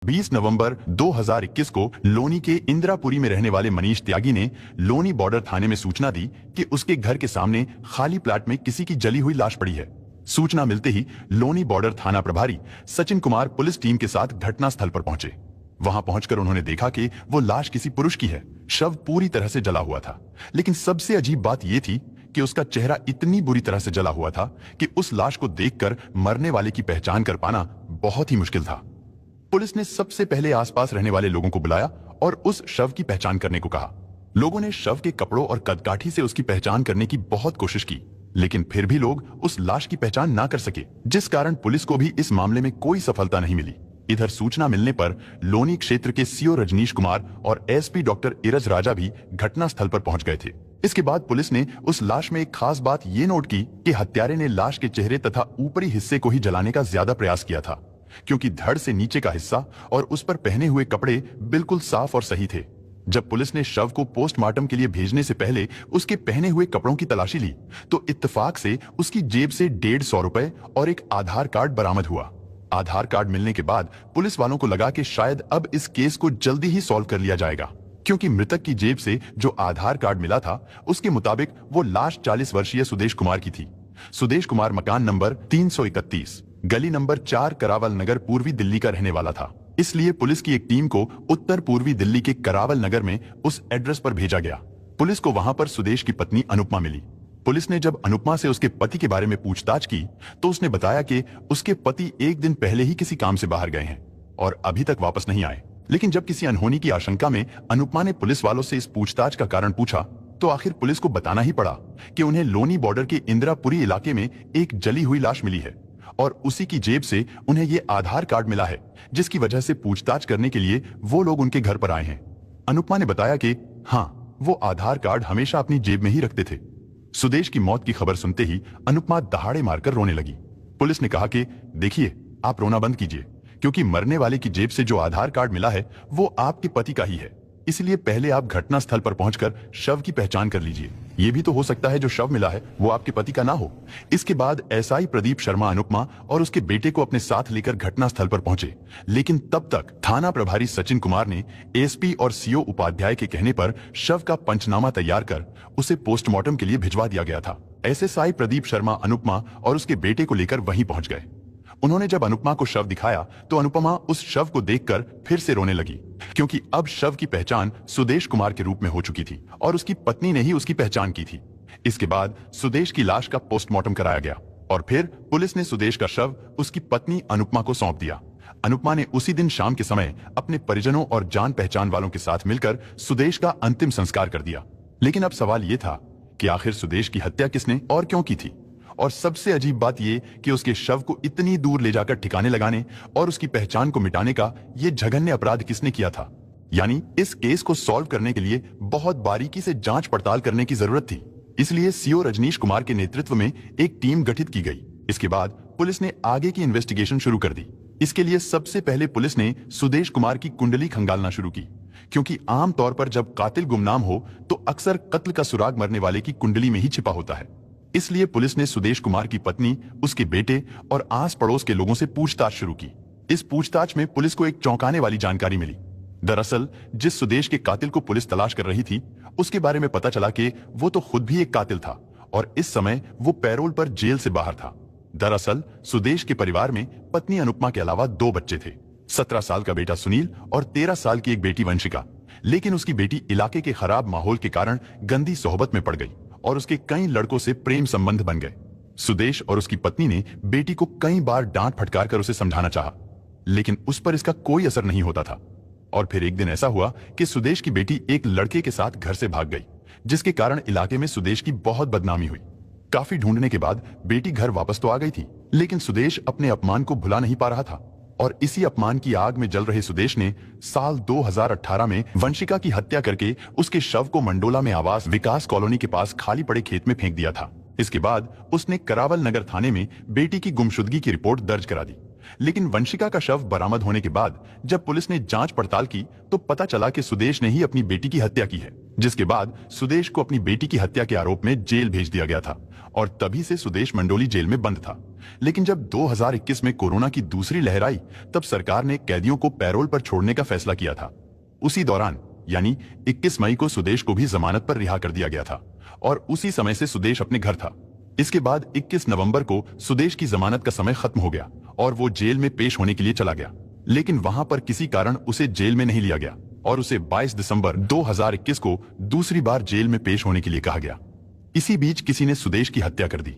20 नवंबर 2021 को लोनी के इंदिरापुरी में रहने वाले मनीष त्यागी ने लोनी बॉर्डर थाने में सूचना दी कि उसके घर के सामने खाली प्लाट में किसी की जली हुई लाश पड़ी है। सूचना मिलते ही लोनी बॉर्डर थाना प्रभारी सचिन कुमार पुलिस टीम के साथ घटनास्थल पर पहुंचे। वहां पहुंचकर उन्होंने देखा कि वो लाश किसी पुरुष की है। शव पूरी तरह से जला हुआ था, लेकिन सबसे अजीब बात यह थी कि उसका चेहरा इतनी बुरी तरह से जला हुआ था कि उस लाश को देखकर मरने वाले की पहचान कर पाना बहुत ही मुश्किल था। पुलिस ने सबसे पहले आसपास रहने वाले लोगों को बुलाया और उस शव की पहचान करने को कहा। लोगों ने शव के कपड़ों और कदकाठी से उसकी पहचान करने की बहुत कोशिश की, लेकिन फिर भी लोग उस लाश की पहचान ना कर सके, जिस कारण पुलिस को भी इस मामले में कोई सफलता नहीं मिली। इधर सूचना मिलने पर लोनी क्षेत्र के सीओ रजनीश कुमार और एसपी डॉक्टर इरज राजा भी घटनास्थल पर पहुंच गए थे। इसके बाद पुलिस ने उस लाश में एक खास बात ये नोट की कि हत्यारे ने लाश के चेहरे तथा ऊपरी हिस्से को ही जलाने का ज्यादा प्रयास किया था, क्योंकि धड़ से नीचे का हिस्सा और उस पर पहने हुए कपड़े बिल्कुल साफ और सही थे। जब पुलिस ने शव को पोस्टमार्टम के लिए भेजने से पहले उसके पहने हुए कपड़ों की तलाशी ली तो इत्तेफाक से उसकी जेब से 150 रुपए और एक आधार कार्ड बरामद हुआ। आधार कार्ड मिलने के बाद पुलिस वालों को लगा कि शायद अब इस केस को जल्दी ही सॉल्व कर लिया जाएगा, क्योंकि मृतक की जेब से जो आधार कार्ड मिला था उसके मुताबिक वो लाश 40 वर्षीय सुदेश कुमार की थी। सुदेश कुमार मकान नंबर 331 गली नंबर 4 करावल नगर पूर्वी दिल्ली का रहने वाला था। इसलिए पुलिस की एक टीम को उत्तर पूर्वी दिल्ली के करावल नगर में उस एड्रेस पर भेजा गया। पुलिस को वहां पर सुदेश की पत्नी अनुपमा मिली। पुलिस ने जब अनुपमा से उसके पति के बारे में पूछताछ की तो उसने बताया कि उसके पति एक दिन पहले ही किसी काम से बाहर गए हैं और अभी तक वापस नहीं आए। लेकिन जब किसी अनहोनी की आशंका में अनुपमा ने पुलिस वालों से इस पूछताछ का कारण पूछा तो आखिर पुलिस को बताना ही पड़ा कि उन्हें लोनी बॉर्डर के इंदिरापुरी इलाके में एक जली हुई लाश मिली है और उसी की जेब से उन्हें ये आधार कार्ड मिला है, जिसकी वजह से पूछताछ करने के लिए वो लोग उनके घर पर आए हैं। अनुपमा ने बताया कि हाँ, वो आधार कार्ड हमेशा अपनी जेब में ही रखते थे। सुदेश की मौत की खबर सुनते ही अनुपमा दहाड़े मारकर रोने लगी। पुलिस ने कहा कि देखिए, आप रोना बंद कीजिए, क्योंकि मरने वाले की जेब से जो आधार कार्ड मिला है वो आपके पति का ही है। इसलिए पहले आप घटनास्थल पर पहुंचकर शव की पहचान कर लीजिए। ये भी तो हो सकता है जो शव मिला है वो आपके पति का ना हो। इसके बाद एसआई प्रदीप शर्मा अनुपमा और उसके बेटे को अपने साथ लेकर घटनास्थल पर पहुंचे, लेकिन तब तक थाना प्रभारी सचिन कुमार ने एसपी और सीओ उपाध्याय के कहने पर शव का पंचनामा तैयार कर उसे पोस्टमार्टम के लिए भिजवा दिया गया था। एसएसआई प्रदीप शर्मा अनुपमा और उसके बेटे को लेकर वहीं पहुंच गए। उन्होंने जब अनुपमा को शव दिखाया तो अनुपमा उस शव को देखकर फिर से रोने लगी, क्योंकि अब शव की पहचान सुदेश कुमार के रूप में हो चुकी थी और उसकी पत्नी ने ही उसकी पहचान की थी। इसके बाद सुदेश की लाश का पोस्टमार्टम कराया गया और फिर पुलिस ने सुदेश का शव उसकी पत्नी अनुपमा को सौंप दिया। अनुपमा ने उसी दिन शाम के समय अपने परिजनों और जान पहचान वालों के साथ मिलकर सुदेश का अंतिम संस्कार कर दिया। लेकिन अब सवाल ये था कि आखिर सुदेश की हत्या किसने और क्यों की थी, और सबसे अजीब बात ये कि उसके शव को इतनी दूर ले जाकर ठिकाने लगाने और उसकी पहचान को मिटाने का ये जघन्य अपराध किसने किया था। यानी इस केस को सॉल्व करने के लिए बहुत बारीकी से जांच पड़ताल करने की जरूरत थी। इसलिए सीओ रजनीश कुमार के नेतृत्व में एक टीम गठित की गई। इसके बाद पुलिस ने आगे की इन्वेस्टिगेशन शुरू कर दी। इसके लिए सबसे पहले पुलिस ने सुदेश कुमार की कुंडली खंगालना शुरू की, क्योंकि आमतौर पर जब कातिल गुमनाम हो तो अक्सर कत्ल का सुराग मरने वाले की कुंडली में ही छिपा होता है। इसलिए पुलिस ने सुदेश कुमार की पत्नी, उसके बेटे और आस पड़ोस के लोगों से पूछताछ शुरू की। इस पूछताछ में पुलिस को एक चौंकाने वाली जानकारी मिली। दरअसल जिस सुदेश के कातिल को पुलिस तलाश कर रही थी उसके बारे में पता चला कि वो तो खुद भी एक कातिल था और इस समय वो पैरोल पर जेल से बाहर था। दरअसल सुदेश के परिवार में पत्नी अनुपमा के अलावा 2 बच्चे थे, 17 साल का बेटा सुनील और 13 साल की एक बेटी वंशिका। लेकिन उसकी बेटी इलाके के खराब माहौल के कारण गंदी सोहबत में पड़ गई और उसके कई लड़कों से प्रेम संबंध बन गए। सुदेश और उसकी पत्नी ने बेटी को कई बार डांट फटकार कर उसे समझाना चाहा, लेकिन उस पर इसका कोई असर नहीं होता था। और फिर एक दिन ऐसा हुआ कि सुदेश की बेटी एक लड़के के साथ घर से भाग गई, जिसके कारण इलाके में सुदेश की बहुत बदनामी हुई। काफी ढूंढने के बाद बेटी घर वापस तो आ गई थी, लेकिन सुदेश अपने अपमान को भुला नहीं पा रहा था और इसी अपमान की आग में जल रहे सुदेश ने साल 2018 में वंशिका की हत्या करके उसके शव को मंडोला में आवास विकास कॉलोनी के पास खाली पड़े खेत में फेंक दिया था। इसके बाद उसने करावल नगर थाने में बेटी की गुमशुदगी की रिपोर्ट दर्ज करा दी लेकिन वंशिका का शव बरामद होने के बाद जब पुलिस ने जांच पड़ताल की तो पता चला कि सुदेश ने ही अपनी बेटी की हत्या की है, जिसके बाद सुदेश को अपनी बेटी की हत्या के आरोप में जेल भेज दिया गया था और तभी से सुदेश मंडोली जेल में बंद था। लेकिन जब 2021 में कोरोना की दूसरी लहर आई तब सरकार ने कैदियों को पैरोल पर छोड़ने का फैसला किया था। उसी दौरान यानी 21 मई को सुदेश को भी जमानत पर रिहा कर दिया गया था और उसी समय से सुदेश अपने घर था। इसके बाद 21 नवंबर को सुदेश की जमानत का समय खत्म हो गया और वो जेल में पेश होने के लिए चला गया, लेकिन वहां पर किसी कारण उसे जेल में नहीं लिया गया और उसे 22 दिसंबर 2021 को दूसरी बार जेल में पेश होने के लिए कहा गया। इसी बीच किसी ने सुदेश की हत्या कर दी,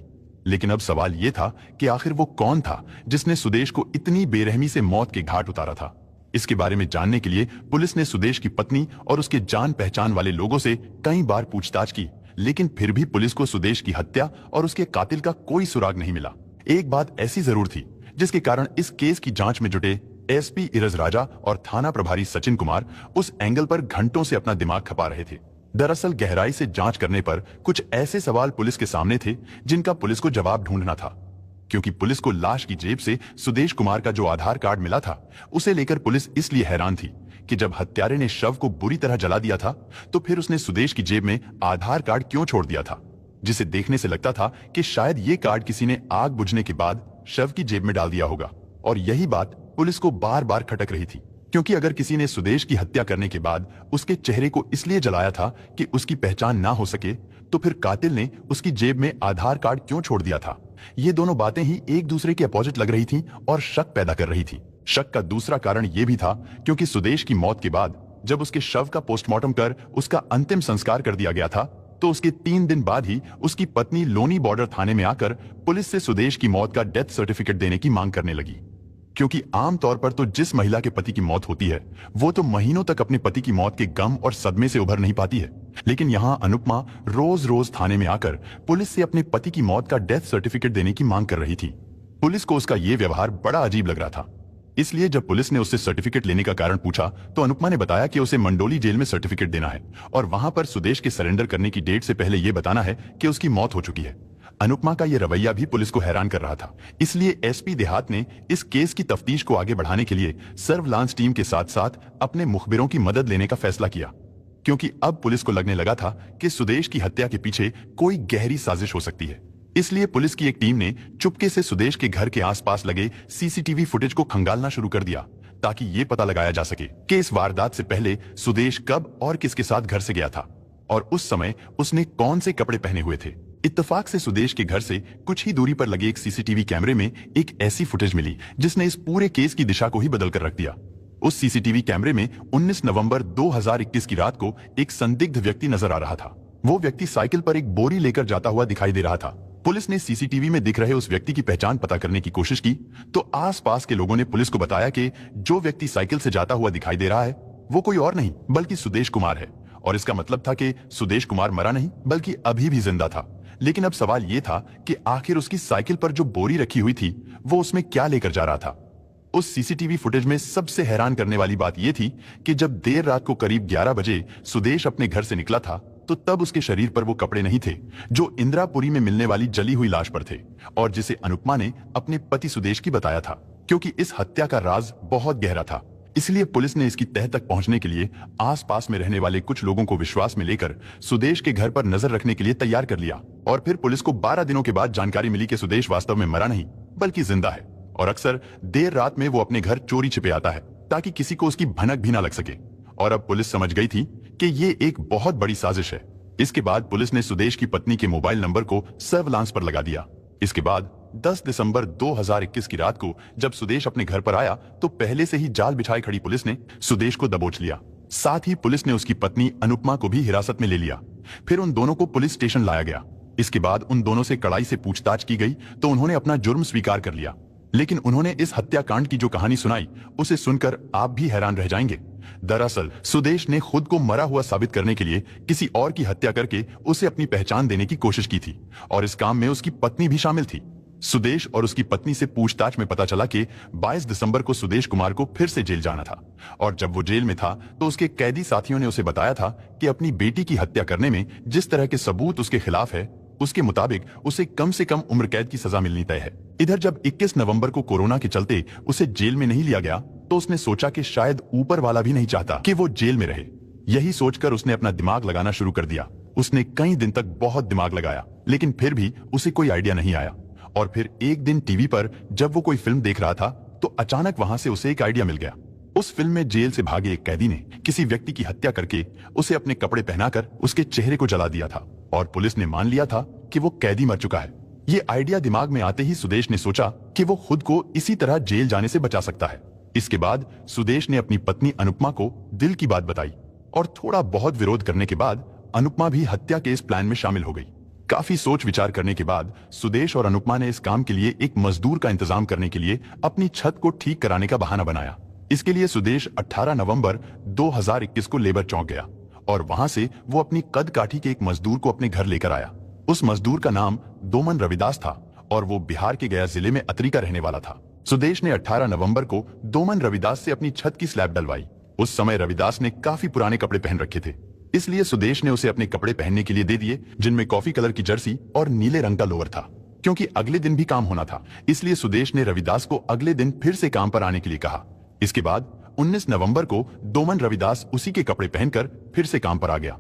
लेकिन अब सवाल यह था कि आखिर वो कौन था जिसने सुदेश को इतनी बेरहमी से मौत के घाट उतारा था। इसके बारे में जानने के लिए पुलिस ने सुदेश की पत्नी और उसके जान पहचान वाले लोगों से कई बार पूछताछ की, लेकिन फिर भी पुलिस को सुदेश की हत्या और उसके कातिल का कोई सुराग नहीं मिला। एक बात ऐसी जरूर थी जिसके कारण इस केस की जांच में जुटे एसपी इरज राजा और थाना प्रभारी सचिन कुमार उस एंगल पर घंटों से अपना दिमाग खपा रहे थे। दरअसल गहराई से जांच करने पर कुछ ऐसे सवाल पुलिस के सामने थे जिनका पुलिस को जवाब ढूंढना था, क्योंकि पुलिस को लाश की जेब से सुदेश कुमार का जो आधार कार्ड मिला था उसे लेकर पुलिस इसलिए हैरान थी कि जब हत्यारे ने शव को बुरी तरह जला दिया था तो फिर उसने सुदेश की जेब में आधार कार्ड क्यों छोड़ दिया था, जिसे देखने से लगता था कि शायद ये कार्ड किसी ने आग बुझने के बाद शव की जेब में डाल दिया होगा। और यही बात पुलिस को बार बार खटक रही थी, क्योंकि अगर किसी ने सुदेश की हत्या करने के बाद उसके चेहरे को इसलिए जलाया था कि उसकी पहचान ना हो सके, तो फिर कातिल ने उसकी जेब में आधार कार्ड क्यों छोड़ दिया था। ये दोनों बातें ही एक दूसरे के अपोजिट लग रही थीं और शक पैदा कर रही थी। शक का दूसरा कारण यह भी था क्योंकि सुदेश की मौत के बाद जब उसके शव का पोस्टमार्टम कर उसका अंतिम संस्कार कर दिया गया था तो उसके 3 दिन बाद ही उसकी पत्नी लोनी बॉर्डर थाने में आकर पुलिस से सुदेश की मौत का डेथ सर्टिफिकेट देने की मांग करने लगी, क्योंकि आमतौर पर तो जिस महिला के पति की मौत होती है वो तो महीनों तक अपने पति की मौत के गम और सदमे से उभर नहीं पाती है, लेकिन यहाँ अनुपमा रोज रोज थाने में आकर पुलिस से अपने पति की मौत का डेथ सर्टिफिकेट देने की मांग कर रही थी। पुलिस को उसका ये व्यवहार बड़ा अजीब लग रहा था, इसलिए जब पुलिस ने उससे सर्टिफिकेट लेने का कारण पूछा तो अनुपमा ने बताया कि उसे मंडोली जेल में सर्टिफिकेट देना है और वहां पर सुदेश के सरेंडर करने की डेट से पहले यह बताना है कि उसकी मौत हो चुकी है। अनुपमा का यह रवैया भी पुलिस को हैरान कर रहा था, इसलिए एसपी देहात ने इस केस की तफ्तीश को आगे बढ़ाने के लिए सर्विलांस टीम के साथ साथ अपने मुखबिरों की मदद लेने का फैसला किया, क्योंकि अब पुलिस को लगने लगा था कि सुदेश की हत्या के पीछे कोई गहरी साजिश हो सकती है। इसलिए पुलिस की एक टीम ने चुपके से सुदेश के घर के आसपास लगे सीसीटीवी फुटेज को खंगालना शुरू कर दिया ताकि ये पता लगाया जा सके कि इस वारदात से पहले सुदेश कब और किसके साथ घर से गया था और उस समय उसने कौन से कपड़े पहने हुए थे। इत्तेफाक से सुदेश के घर से कुछ ही दूरी पर लगे एक सीसीटीवी कैमरे में एक ऐसी फुटेज मिली जिसने इस पूरे केस की दिशा को ही बदल कर रख दिया। उस सीसीटीवी कैमरे में 19 नवंबर 2021 की रात को एक संदिग्ध व्यक्ति नजर आ रहा था। वो व्यक्ति साइकिल पर एक बोरी लेकर जाता हुआ दिखाई दे रहा था। पुलिस ने सीसीटीवी में दिख रहे उस व्यक्ति की पहचान पता करने की कोशिश की तो आसपास के लोगों ने पुलिस को बताया कि जो व्यक्ति साइकिल से जाता हुआ दिखाई दे रहा है वो कोई और नहीं बल्कि सुदेश कुमार है, और इसका मतलब था कि सुदेश कुमार मरा नहीं बल्कि अभी भी जिंदा था। लेकिन अब सवाल ये था कि आखिर उसकी साइकिल पर जो बोरी रखी हुई थी वो उसमें क्या लेकर जा रहा था। उस सीसीटीवी फुटेज में सबसे हैरान करने वाली बात यह थी कि जब देर रात को करीब 11 बजे सुदेश अपने घर से निकला था तो तब उसके शरीर पर वो कपड़े नहीं थे जो इंदिरापुरी में मिलने वाली जली हुई लाश पर थे और जिसे अनुपमा ने अपने पति सुदेश की बताया था। क्योंकि इस हत्या का राज बहुत गहरा था, इसलिए पुलिस ने इसकी तह तक पहुंचने के लिए आसपास में रहने वाले कुछ लोगों को विश्वास में लेकर सुदेश के घर पर नजर रखने के लिए तैयार कर लिया। और फिर पुलिस को 12 दिनों के बाद जानकारी मिली कि सुदेश वास्तव में मरा नहीं बल्कि जिंदा है और अक्सर देर रात में वो अपने घर चोरी छिपे आता है ताकि किसी को उसकी भनक भी ना लग सके। और अब पुलिस समझ गई थी कि ये एक बहुत बड़ी साजिश है। इसके बाद पुलिस ने सुदेश की पत्नी के मोबाइल नंबर को सर्विलांस पर लगा दिया। इसके बाद 10 दिसंबर 2021 की रात को जब सुदेश अपने घर पर आया तो पहले से ही जाल बिछाए खड़ी पुलिस ने सुदेश को दबोच लिया। साथ ही पुलिस ने उसकी पत्नी अनुपमा को भी हिरासत में ले लिया। फिर उन दोनों को पुलिस स्टेशन लाया गया। इसके बाद उन दोनों से कड़ाई से पूछताछ की गई तो उन्होंने अपना जुर्म स्वीकार कर लिया, लेकिन उन्होंने इस हत्याकांड की जो कहानी सुनाई उसे सुनकर आप भी हैरान रह जाएंगे। दरअसल सुदेश ने खुद को मरा हुआ साबित करने के लिए किसी और की हत्या करके उसे अपनी पहचान देने की कोशिश की थी और इस काम में उसकी पत्नी भी शामिल थी। सुदेश और उसकी पत्नी से पूछताछ में पता चला कि 22 दिसंबर को सुदेश कुमार को फिर से जेल जाना था और जब वो जेल में था तो उसके कैदी साथियों ने उसे बताया था कि अपनी बेटी की हत्या करने में जिस तरह के सबूत उसके खिलाफ है उसके मुताबिक उसे कम से कम उम्र कैद की सजा मिलनी तय है। इधर जब 21 नवंबर को कोरोना के चलते उसे जेल में नहीं लिया गया तो उसने सोचा कि शायद ऊपर वाला भी नहीं चाहता कि वो जेल में रहे। यही सोचकर उसने अपना दिमाग लगाना शुरू कर दिया। उसने कई दिन तक बहुत दिमाग लगाया, लेकिन फिर भी उसे कोई आइडिया नहीं आया। और फिर एक दिन टीवी पर जब वो कोई फिल्म देख रहा था तो अचानक वहां से उसे एक आइडिया मिल गया। उस फिल्म में जेल से भागे एक कैदी ने किसी व्यक्ति की हत्या करके उसे अपने कपड़े पहनाकर उसके चेहरे को जला दिया था और पुलिस ने मान लिया था कि वो कैदी मर चुका है। ये आइडिया दिमाग में आते ही सुदेश ने सोचा कि वो खुद को इसी तरह जेल जाने से बचा सकता है। इसके बाद सुदेश ने अपनी पत्नी अनुपमा को दिल की बात बताई और थोड़ा बहुत विरोध करने के बाद अनुपमा भी हत्या के इस प्लान में शामिल हो गई। काफी सोच विचार करने के बाद सुदेश और अनुपमा ने इस काम के लिए एक मजदूर का इंतजाम करने के लिए अपनी छत को ठीक कराने का बहाना बनाया। इसके लिए सुदेश 18 नवंबर 2021 को लेबर चौक गया और वहां से वो अपनी कद काठी के एक मजदूर को अपने घर लेकर आया। उस मजदूर का नाम दोमन रविदास था और वो बिहार के गया जिले में अतरी का रहने वाला था। सुदेश ने 18 नवंबर को दोमन रविदास से अपनी छत की स्लैब डलवाई। उस समय रविदास ने काफी पुराने कपड़े पहन रखे थे, इसलिए सुदेश ने उसे अपने कपड़े पहनने के लिए दे दिए, जिनमें कॉफी कलर की जर्सी और नीले रंग का लोअर था। क्योंकि अगले दिन भी काम होना था, इसलिए सुदेश ने रविदास को अगले दिन फिर से काम पर आने के लिए कहा। इसके बाद 19 नवंबर को दोमन रविदास उसी के कपड़े पहनकर फिर से काम पर आ गया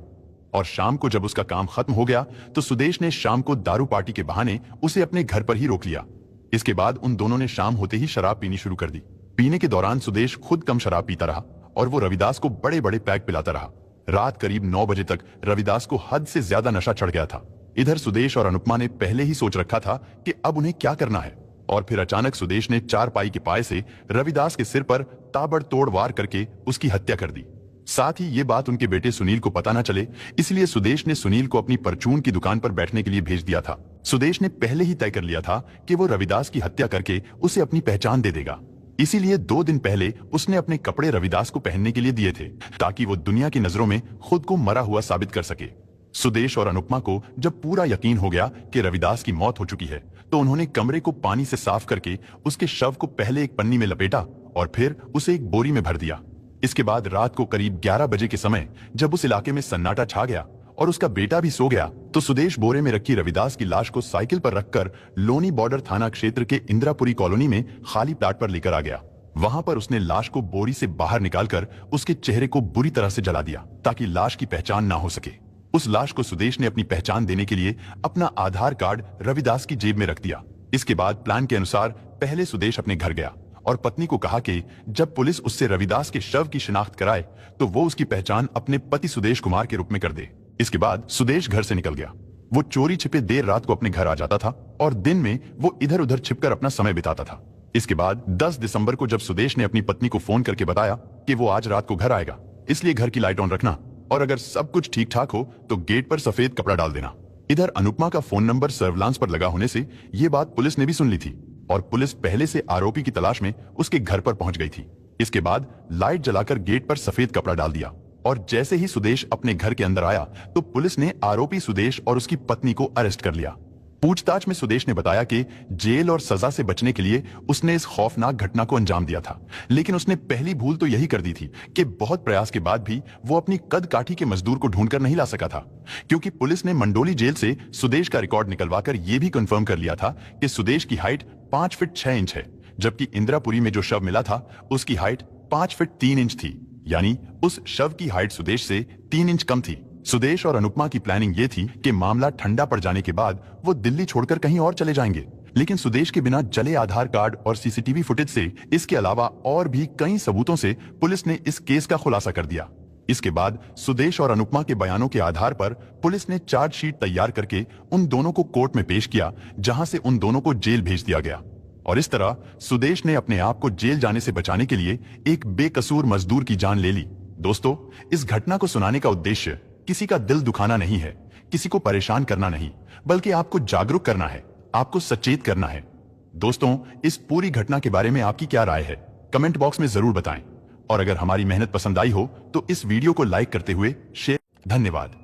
और शाम को जब उसका काम खत्म हो गया तो सुदेश ने शाम को दारू पार्टी के बहाने उसे अपने घर पर ही रोक लिया। इसके बाद उन दोनों ने शाम होते ही शराब पीनी शुरू कर दी। पीने के दौरान सुदेश खुद कम शराब पीता रहा और वो रविदास को बड़े बड़े पैक पिलाता रहा। रात करीब 9 बजे तक रविदास को हद से ज्यादा नशा चढ़ गया था। इधर सुदेश और अनुपमा ने पहले ही सोच रखा था कि अब उन्हें क्या करना है और फिर अचानक सुदेश ने चारपाई के पाए से रविदास के सिर पर ताबड़तोड़ वार करके उसकी हत्या कर दी। साथ ही ये बात उनके बेटे सुनील को पता न चले, इसलिए सुदेश ने सुनील को अपनी परचून की दुकान पर बैठने के लिए भेज दिया था। सुदेश ने पहले ही तय कर लिया था कि वो रविदास की हत्या करके उसे अपनी पहचान दे देगा। इसीलिए 2 दिन पहले उसने अपने कपड़े रविदास को पहनने के लिए दिए थे ताकि वो दुनिया की नजरों में खुद को मरा हुआ साबित कर सके। सुदेश और अनुपमा को जब पूरा यकीन हो गया कि रविदास की मौत हो चुकी है तो उन्होंने कमरे को पानी से साफ करके उसके शव को पहले एक पन्नी में लपेटा और फिर उसे एक बोरी में भर दिया। इसके बाद रात को करीब 11 बजे के समय जब उस इलाके में सन्नाटा छा गया और उसका बेटा भी सो गया तो सुदेश बोरे में रखी रविदास की लाश को साइकिल पर रखकर लोनी बॉर्डर थाना क्षेत्र के इंदिरापुरी कॉलोनी में खाली प्लाट पर लेकर आ गया। वहां पर उसने लाश को बोरी से बाहर निकालकर उसके चेहरे को बुरी तरह से जला दिया ताकि लाश की पहचान ना हो सके। उस लाश को सुदेश ने अपनी पहचान देने के लिए अपना आधार कार्ड रविदास की जेब में रख दिया। इसके बाद प्लान के अनुसार पहले सुदेश अपने घर गया और पत्नी को कहा कि जब पुलिस उससे रविदास के शव की शिनाख्त कराए तो वो उसकी पहचान अपने पति सुदेश कुमार के रूप में कर दे। इसके बाद सुदेश घर से निकल गया। वो चोरी छिपे देर रात को अपने घर आ जाता था और दिन में वो इधर उधर छिपकर अपना समय बिताता था। इसके बाद 10 दिसंबर को जब सुदेश ने अपनी पत्नी को फोन करके बताया कि वो आज रात को घर आएगा, इसलिए घर की लाइट ऑन रखना और अगर सब कुछ ठीक ठाक हो तो गेट पर सफेद कपड़ा डाल देना। इधर अनुपमा का फोन नंबर सर्विलांस पर लगा होने से ये बात पुलिस ने भी सुन ली थी और पुलिस पहले से आरोपी की तलाश में उसके घर पर पहुंच गई थी। इसके बाद लाइट जलाकर गेट पर सफेद कपड़ा डाल दिया और जैसे ही सुदेश अपने घर के अंदर आया तो पुलिस ने आरोपी सुदेश और उसकी पत्नी को अरेस्ट कर लिया। पूछताछ में सुदेश ने बताया कि जेल और सजा से बचने के लिए उसने इस खौफनाक घटना को अंजाम दिया था, लेकिन उसने पहली भूल तो यही कर दी थी कि बहुत प्रयास के बाद भी वो अपनी कद काठी के मजदूर को ढूंढकर नहीं ला सका था, क्योंकि पुलिस ने मंडोली जेल से सुदेश का रिकॉर्ड निकलवाकर यह भी कंफर्म कर लिया था कि सुदेश की हाइट 5 फीट 6 इंच है, जबकि इंदिरापुरी में जो शव मिला था उसकी हाइट 5 फीट 3 इंच थी, यानी उस शव की हाइट सुदेश से 3 इंच कम थी। सुदेश और अनुपमा की प्लानिंग ये थी कि मामला ठंडा पड़ जाने के बाद वो दिल्ली छोड़कर कहीं और चले जाएंगे, लेकिन सुदेश के बिना जले आधार कार्ड और सीसीटीवी फुटेज से इसके अलावा और भी कई सबूतों से पुलिस ने इस केस का खुलासा कर दिया। इसके बाद सुदेश और अनुपमा के बयानों के आधार पर पुलिस ने चार्जशीट तैयार करके उन दोनों को कोर्ट में पेश किया, जहां से उन दोनों को जेल भेज दिया गया। और इस तरह सुदेश ने अपने आप को जेल जाने से बचाने के लिए एक बेकसूर मजदूर की जान ले ली। दोस्तों, इस घटना को सुनाने का उद्देश्य किसी का दिल दुखाना नहीं है, किसी को परेशान करना नहीं, बल्कि आपको जागरूक करना है, आपको सचेत करना है। दोस्तों, इस पूरी घटना के बारे में आपकी क्या राय है, कमेंट बॉक्स में जरूर बताएं। और अगर हमारी मेहनत पसंद आई हो तो इस वीडियो को लाइक करते हुए शेयर। धन्यवाद।